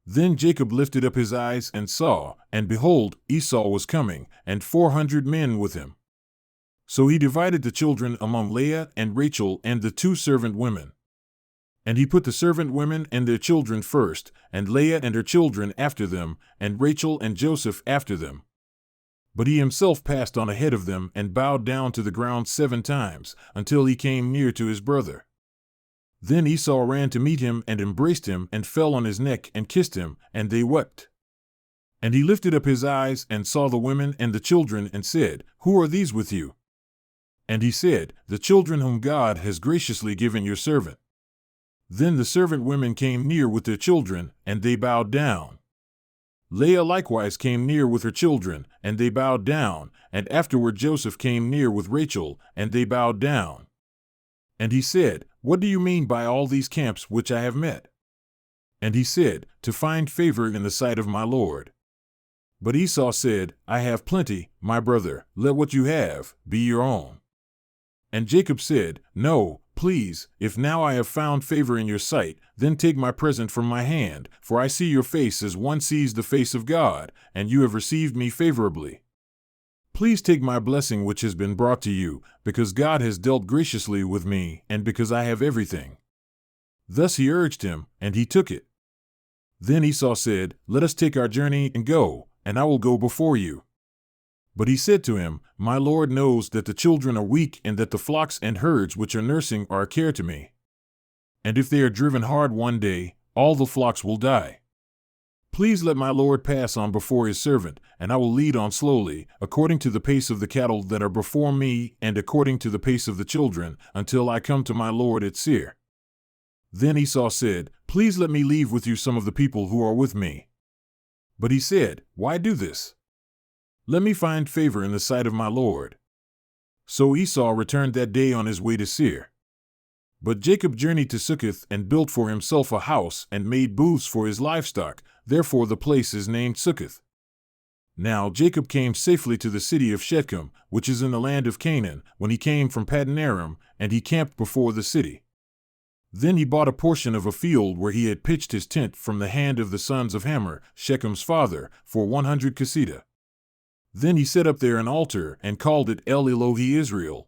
Then Jacob lifted up his eyes and saw, and behold, Esau was coming, and 400 men with him. So he divided the children among Leah and Rachel and the 2 servant women. And he put the servant women and their children first, and Leah and her children after them, and Rachel and Joseph after them. But he himself passed on ahead of them and bowed down to the ground 7 times, until he came near to his brother. Then Esau ran to meet him and embraced him and fell on his neck and kissed him, and they wept. And he lifted up his eyes and saw the women and the children and said, "Who are these with you?" And he said, "The children whom God has graciously given your servant." Then the servant women came near with their children, and they bowed down. Leah likewise came near with her children, and they bowed down, and afterward Joseph came near with Rachel, and they bowed down. And he said, "What do you mean by all these camps which I have met?" And he said, "To find favor in the sight of my Lord." But Esau said, "I have plenty, my brother, let what you have be your own." And Jacob said, "No, please, if now I have found favor in your sight, then take my present from my hand, for I see your face as one sees the face of God, and you have received me favorably. Please take my blessing which has been brought to you, because God has dealt graciously with me, and because I have everything." Thus he urged him, and he took it. Then Esau said, "Let us take our journey and go, and I will go before you." But he said to him, "My Lord knows that the children are weak and that the flocks and herds which are nursing are a care to me. And if they are driven hard one day, all the flocks will die. Please let my Lord pass on before his servant, and I will lead on slowly, according to the pace of the cattle that are before me and according to the pace of the children, until I come to my Lord at Seir." Then Esau said, "Please let me leave with you some of the people who are with me." But he said, "Why do this? Let me find favor in the sight of my Lord." So Esau returned that day on his way to Seir. But Jacob journeyed to Succoth and built for himself a house and made booths for his livestock, therefore the place is named Succoth. Now Jacob came safely to the city of Shechem, which is in the land of Canaan, when he came from Paddan Aram, and he camped before the city. Then he bought a portion of a field where he had pitched his tent from the hand of the sons of Hamor, Shechem's father, for 100 kesita. Then he set up there an altar and called it El Elohe Israel,